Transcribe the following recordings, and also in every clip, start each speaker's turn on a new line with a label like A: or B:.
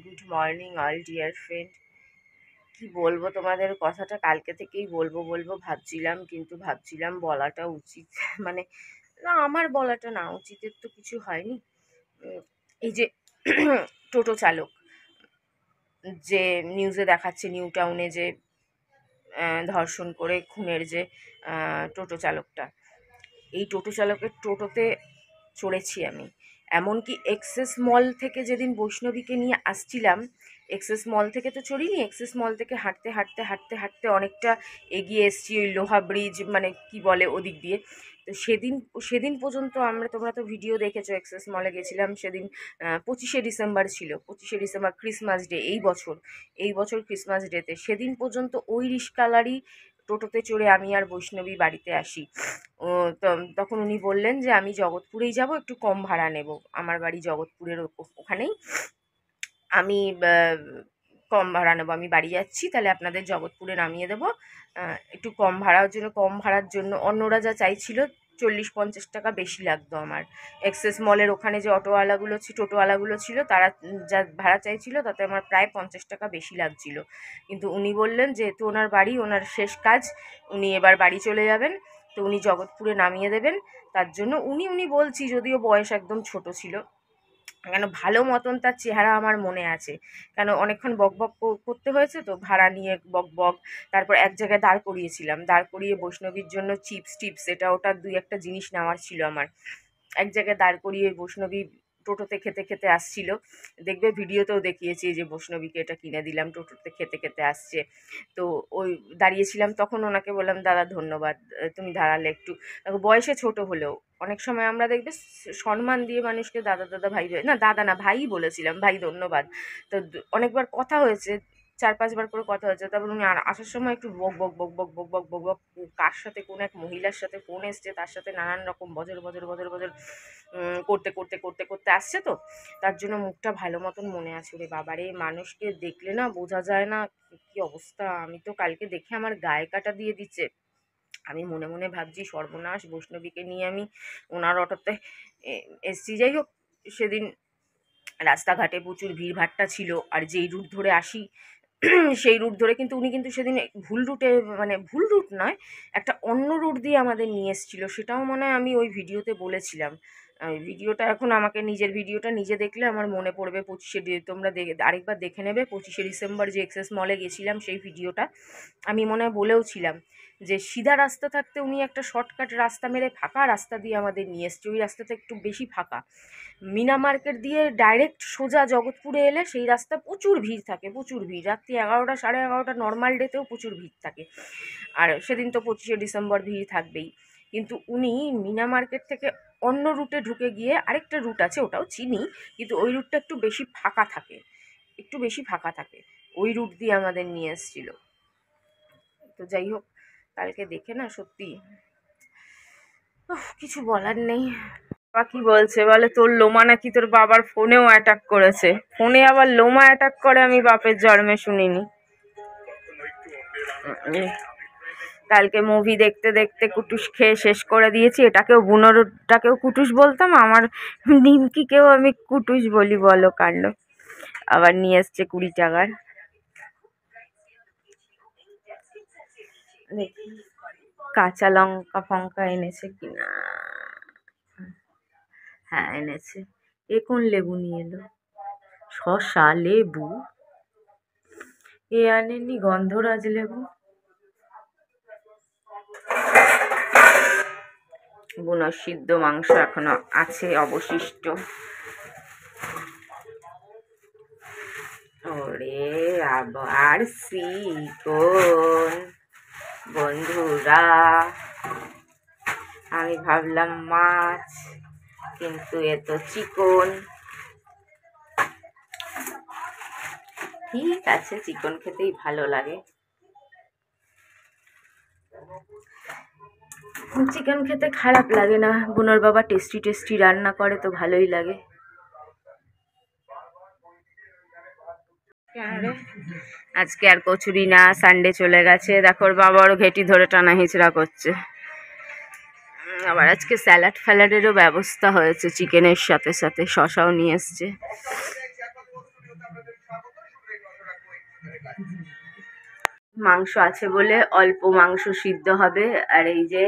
A: Good morning all dear friend. কি বলবো তোমাদের, কথাটা কালকে থেকেই বলবো ভাবছিলাম, কিন্তু ভাবছিলাম বলাটা উচিত মানে না, আমার বলাটা না উচিতের তো কিছু হয়নি। এই যে টোটো চালক, যে নিউজে দেখাচ্ছে নিউ টাউনে যে ধর্ষণ করে খুনের যে টোটো চালকটা, এই টোটো চালকের টোটোতে চড়েছি আমি। এমনকি এক্সেস মল থেকে যেদিন বৈষ্ণবীকে নিয়ে আসছিলাম, এক্সেস মল থেকে তো চড়িনি, এক্সেস মল থেকে হাঁটতে হাঁটতে হাঁটতে হাঁটতে অনেকটা এগিয়ে এসছি ওই লোহা ব্রিজ মানে কি বলে ওদিক দিয়ে। তো সেদিন পর্যন্ত তোমরা তো ভিডিও দেখেছো, এক্সেস মলে গেছিলাম সেদিন। 25শে ডিসেম্বর ছিল, 25শে ডিসেম্বর ক্রিসমাস ডে, এই বছর ক্রিসমাস ডেতে সেদিন পর্যন্ত ওই রিস্কালারই টোটোতে চড়ে আমি আর বৈষ্ণবী বাড়িতে আসি। তখন উনি বললেন যে আমি জগৎপুরেই যাব, একটু কম ভাড়া নেব, আমার বাড়ি জগৎপুরের ওখানেই, আমি কম ভাড়া নেবো, আমি বাড়ি যাচ্ছি, তাহলে আপনাদের জগৎপুরে নামিয়ে দেবো, একটু কম ভাড়ার জন্য অন্যরা যা চাইছিল 40-50 টাকা বেশি লাগতো আমার। এক্সেস মলের ওখানে যে টোটোওয়ালাগুলো ছিল, তারা যা ভাড়া চাইছিল তাতে আমার প্রায় 50 টাকা বেশি লাগছিল। কিন্তু উনি বললেন যেহেতু ওনার বাড়ি, ওনার শেষ কাজ, উনি এবার বাড়ি চলে যাবেন, তো উনি জগৎপুরে নামিয়ে দেবেন। তার জন্য উনি বলছি, যদিও বয়স একদম ছোট ছিল, কেন ভালো মতন তার চেহারা আমার মনে আছে, কেন অনেকক্ষণ বক বক করতে হয়েছে তো, ভাড়া নিয়ে বক বক। তারপর এক জায়গায় দাঁড় করিয়ে বৈষ্ণবীর জন্য চিপস এটা ওটা 2-1 জিনিস নেওয়ার ছিল আমার। এক জায়গায় দাঁড় করিয়ে বৈষ্ণবী টোটোতে খেতে খেতে আসছিল, দেখবে ভিডিওতেও দেখিয়েছি যে বৈষ্ণবীকে এটা কিনে দিলাম, টোটোতে খেতে খেতে আসছে। তো ওই দাঁড়িয়েছিলাম, তখন ওনাকে বললাম দাদা ধন্যবাদ, তুমি দাঁড়ালে একটু। বয়সে ছোট হলেও অনেক সময় আমরা দেখবে সম্মান দিয়ে মানুষকে দাদা দাদা ভাই, না দাদা না ভাই বলেছিলাম, ভাই ধন্যবাদ। তো অনেকবার কথা হয়েছে, 4-5 বার করে কথা হয়েছে। তারপর উনি আসার সময় একটু বক বক বক বক বক বক বক বক, কার সাথে কোন এক মহিলার সাথে ফোন এসছে, তার সাথে নানান রকম বজর বজর বজর বজর করতে করতে করতে করতে আসছে, তো তার জন্য মুখটা ভালো মতন মনে আছে। রে বাবারে, মানুষকে দেখলে না বোঝা যায় না কি অবস্থা। আমি তো কালকে দেখে আমার গায়ে কাটা দিয়ে দিচ্ছে। আমি মনে মনে ভাবছি সর্বনাশ, বৈষ্ণবীকে নিয়ে আমি ওনার অটোতে এসছি। যাই হোক, সেদিন রাস্তাঘাটে প্রচুর ভিড়ভাট্টা ছিল, আর যেই রুট ধরে আসি সেই রুট ধরে কিন্তু উনি কিন্তু সেদিন ভুল রুটে, মানে ভুল রুট নয়, একটা অন্য রুট দিয়ে আমাদের নিয়ে এসেছিলো, সেটাও মনে হয় আমি ওই ভিডিওতে বলেছিলাম। ভিডিওটা এখন আমাকে নিজের ভিডিওটা নিজে দেখলে আমার মনে পড়বে। তোমরা আরেকবার দেখে নেবে, 25শে ডিসেম্বর যে এক্সেস মলে গেছিলাম সেই ভিডিওটা আমি মনে হয় বলেওছিলাম যে সিধা রাস্তা থাকতে উনি একটা শর্টকাট রাস্তা মেরে ফাঁকা রাস্তা দিয়ে আমাদের নিয়ে এসছে। ওই রাস্তাটা একটু বেশি ফাঁকা, মিনা মার্কেট দিয়ে ডাইরেক্ট সোজা জগৎপুরে এলে সেই রাস্তা প্রচুর ভিড় থাকে, প্রচুর ভিড়, রাত্রি 11টা 11:30 নর্মাল ডেতেও প্রচুর ভিড় থাকে। আর সেদিন তো 25শে ডিসেম্বর ভিড় থাকবেই। কিন্তু উনি মিনা মার্কেট থেকে অন্য রুটে ঢুকে গিয়ে, আরেকটা রুট আছে ওটাও চিনি, কিন্তু ওই রুটটা একটু বেশি ফাঁকা থাকে, ওই রুট দিয়ে আমাদের নিয়ে এসেছিল। তো যাই হোক, কালকে দেখে না সত্যি কিছু বলার নেই। বাবা কি বলছে বলে, তোর লোমা নাকি তোর বাবার ফোনেও অ্যাটাক করেছে। ফোনে আবার লোমা অ্যাটাক করে, আমি বাপের জন্মে শুনিনি। কালকে মুভি দেখতে দেখতে কুটুস খেয়ে শেষ করে দিয়েছি। বুনোরটাকেও কুটুস বলতাম, আমার নিমকিকেও আমি কুটুস বলি, বলো কাণ্ড। আবার নিয়ে এসছে 20 টাকার। দেখি কাঁচা লঙ্কা ফঙ্কা এনেছে কিনা। হ্যাঁ এনেছে। এ কোন লেবু নিয়ে এলো? শসা, লেবু। এ আনেনি গন্ধরাজ লেবু। বুনোর সিদ্ধ মাংস এখনো আছে অবশিষ্ট। ওরে আবার চিকন বন্ধুরা, আমি ভাবলাম মাছ, কিন্তু এ তো চিকন। ঠিক আছে, চিকন খেতেই ভালো লাগে, চিকেন খেতে খারাপ লাগে না। বুনোর বাবা টেস্টি টেস্টি রান্না করে তো ভালোই লাগে। আজকে আর কচুরি না, সানডে চলে গেছে। দেখো ওর বাবা ওর ঘেঁটি ধরে টানা হিচড়া করছে। আবার আজকে স্যালাডেরও ব্যবস্থা হয়েছে, চিকেনের সাথে সাথে শশাও নিয়ে এসছে। মাংস আছে বলে অল্প মাংস সিদ্ধ হবে। আর এই যে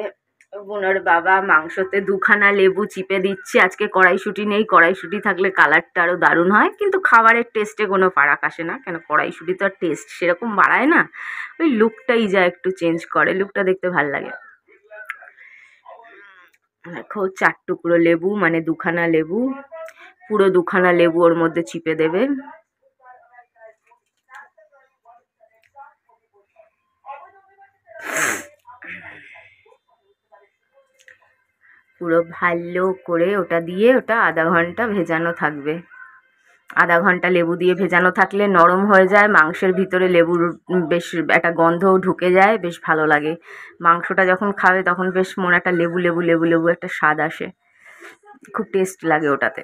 A: বোনের বাবা মাংসতে দুখানা লেবু চিপে দিচ্ছে। আজকে কড়াইশুঁটি নেই, কড়াইশুঁটি থাকলে কালারটা আরও দারুণ হয়, কিন্তু খাবারের টেস্টে কোনো ফারাক আসে না, কেন কড়াইশুঁটি তো আর টেস্ট সেরকম বাড়ায় না, ওই লুকটাই যা একটু চেঞ্জ করে, লুকটা দেখতে ভাল লাগে। দেখো 4 টুকরো লেবু, মানে দুখানা লেবু, পুরো দুখানা লেবু ওর মধ্যে চিপে দেবে। পুরো ভালো করে ওটা দিয়ে ওটা আধা ঘন্টা ভেজানো থাকবে। আধা ঘন্টা লেবু দিয়ে ভেজানো থাকলে নরম হয়ে যায়, মাংসের ভিতরে লেবুর বেশ একটা গন্ধও ঢুকে যায়, বেশ ভালো লাগে। মাংসটা যখন খাবে তখন বেশ মনে একটা লেবু লেবু লেবু লেবু একটা স্বাদ আসে, খুব টেস্ট লাগে ওটাতে।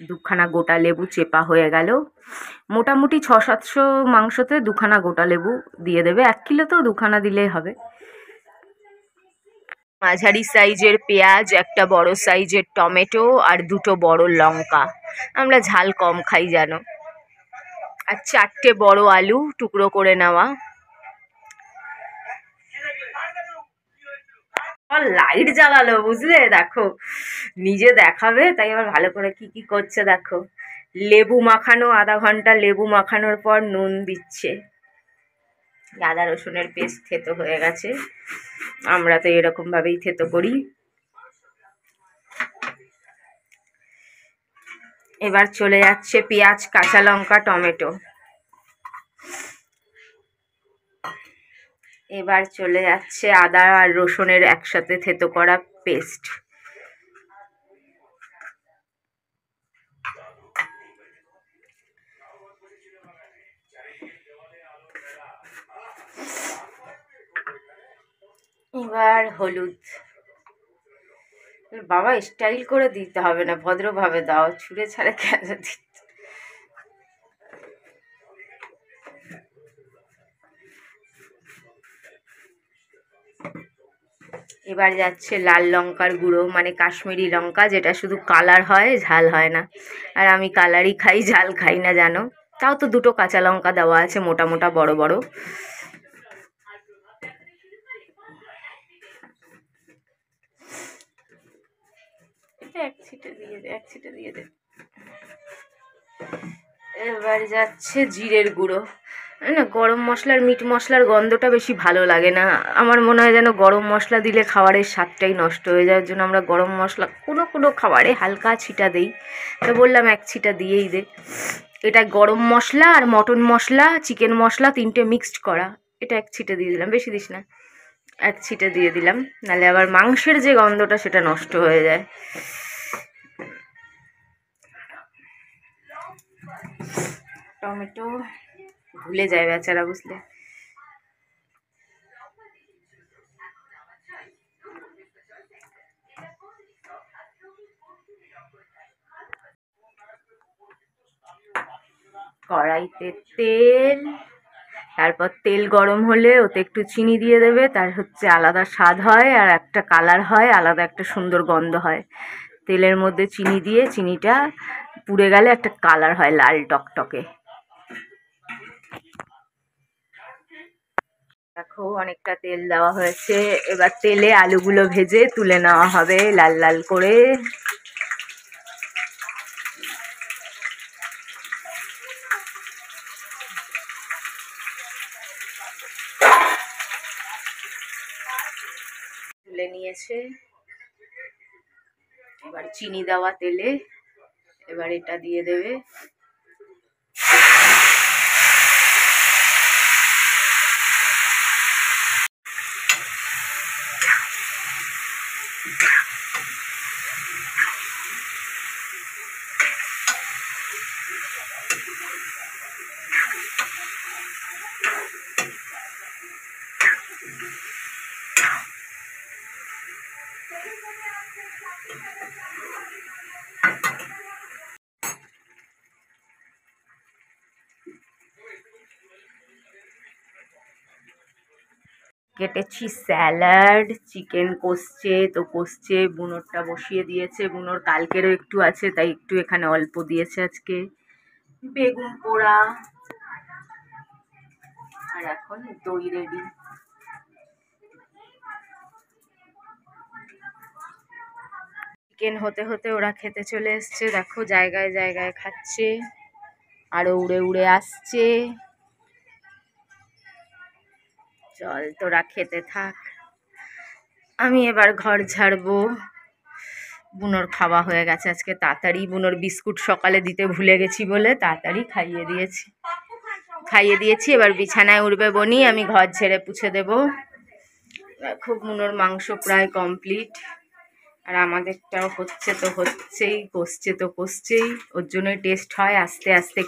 A: দুখানা গোটা লেবু চেপা হয়ে গেল। মোটামুটি 600-700 মাংসতে দুখানা গোটা লেবু দিয়ে দেবে, 1 কিলো তো দুখানা দিলেই হবে। মাঝারি সাইজের পেঁয়াজ, একটা বড় সাইজের টমেটো আর 2টো বড় লঙ্কা, আমরা ঝাল কম খাই জানো, আর 4টে বড় আলু টুকরো করে নেওয়া। লাইট জ্বালালো বুঝলে, দেখো নিজে দেখাবে তাই আবার ভালো করে কি কি করছে দেখো। লেবু মাখানো, আধা ঘন্টা লেবু মাখানোর পর নুন দিচ্ছে। আদা রসুনের পেস্ট থেতো হয়ে গেছে, আমরা তো এরকম ভাবেই থেতো করি। এবার চলে যাচ্ছে পেঁয়াজ, কাঁচা লঙ্কা, টমেটো। এবার চলে যাচ্ছে আদা আর রসুনের একসাথে থেতো করা পেস্ট। এবার হলুদ। বাবা স্টাইল করে দিতে হবে না, ভদ্রভাবে দাও, ছুঁড়ে ছাড়ে কেন দিতে। এবার যাচ্ছে লাল লঙ্কার গুঁড়ো, মানে কাশ্মীরি লঙ্কা, যেটা শুধু কালার হয়, ঝাল হয় না। আর আমি কালারই খাই, ঝাল খাই না জানো। তাও তো 2টো কাঁচা লঙ্কা দেওয়া আছে, মোটা মোটা বড় বড়। এটা 1 ছিটে দিয়ে দে, 1 ছিটে দিয়ে দে। এবার যাচ্ছে জিরের গুঁড়ো। না, গরম মশলার মিট মশলার গন্ধটা বেশি ভালো লাগে না, আমার মনে হয় যেন গরম মশলা দিলে খাবারের স্বাদটাই নষ্ট হয়ে যায়, জন্য আমরা গরম মশলা কোনো কোনো খাবারে হালকা ছিটা দেই। তো বললাম 1 ছিটা দিয়েই দে। এটা গরম মশলা আর মটন মশলা, চিকেন মশলা 3টে মিক্সড করা, এটা 1 ছিটে দিয়ে দিলাম, বেশি দিস না, 1 ছিটে দিয়ে দিলাম, নাহলে আবার মাংসের যে গন্ধটা সেটা নষ্ট হয়ে যায়। টমেটো ভুলে যায় বেচারা বুঝলে। কড়াইতে তেল, তারপর তেল গরম হলে ওতে একটু চিনি দিয়ে দেবে, তার হচ্ছে আলাদা স্বাদ হয় আর একটা কালার হয়, আলাদা একটা সুন্দর গন্ধ হয়। তেলের মধ্যে চিনি দিয়ে চিনিটা পুড়ে গেলে একটা কালার হয় লাল টকটকে। দেখো অনেকটা তেল দেওয়া হয়েছে, এবার তেলে আলুগুলো ভেজে তুলে নেওয়া হবে লাল লাল করে। তুলে নিয়েছে, এবার চিনি দেওয়া তেলে এবার এটা দিয়ে দেবে। কেটেছি স্যালাড, চিকেন কষছে তো কষছে, বুনোরটা বসিয়ে দিয়েছে, বুনোর কালকেরও একটু আছে তাই একটু এখানে অল্প দিয়েছে আজকে, বেগুন পোড়া, আর এখন দই রেডি। চিকেন হতে হতে ওরা খেতে চলে এসছে, দেখো জায়গায় জায়গায় খাচ্ছে, আরো উড়ে উড়ে আসছে। চল তোরা খেতে থাক, আমি এবার ঘর ঝাড়বো। বুনোর খাওয়া হয়ে গেছে আজকে তাড়াতাড়ি, বুনোর বিস্কুট সকালে দিতে ভুলে গেছি বলে তাড়াতাড়ি খাইয়ে দিয়েছি। এবার বিছানায় উঠবে বনি, আমি ঘর ঝেড়ে পুছে দেবো। খুব বুনোর মাংস প্রায় কমপ্লিট, আর আমাদেরটাও হচ্ছে তো হচ্ছেই, কষছে তো কষছেই, ওর জন্যই টেস্ট হয় আস্তে আস্তে,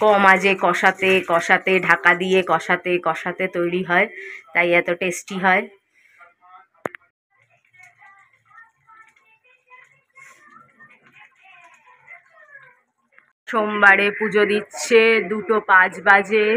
A: কম আজে কষাতে কষাতে ঢাকা দিয়ে কষাতে কষাতে তৈরি হয়, তাই এত টেস্টি হয়। সোমবারে পুজো দিচ্ছে, 2:05 বাজে।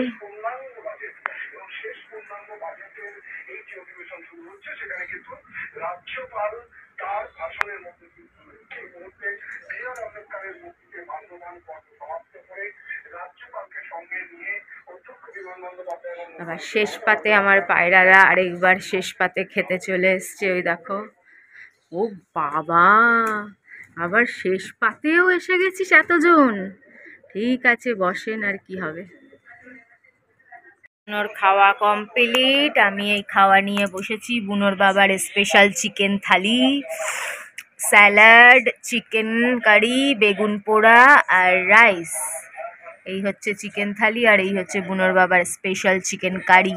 A: আবার শেষ পাতে আমার পায়রারা আরেকবার শেষ পাতে খেতে চলে এসছে, ওই দেখো। ও বাবা, আবার শেষ পাতেও এসে গেছিস এতজন, ঠিক আছে বসেন, আর কি হবে। বুনোর খাওয়া কমপ্লিট, আমি এই খাওয়া নিয়ে বসেছি। বুনোর বাবার স্পেশাল চিকেন থালি, স্যালাড, চিকেন কারি, বেগুন পোড়া আর রাইস। এই হচ্ছে চিকেন থালি, আর এই হচ্ছে বুনোর বাবার স্পেশাল চিকেন কারি।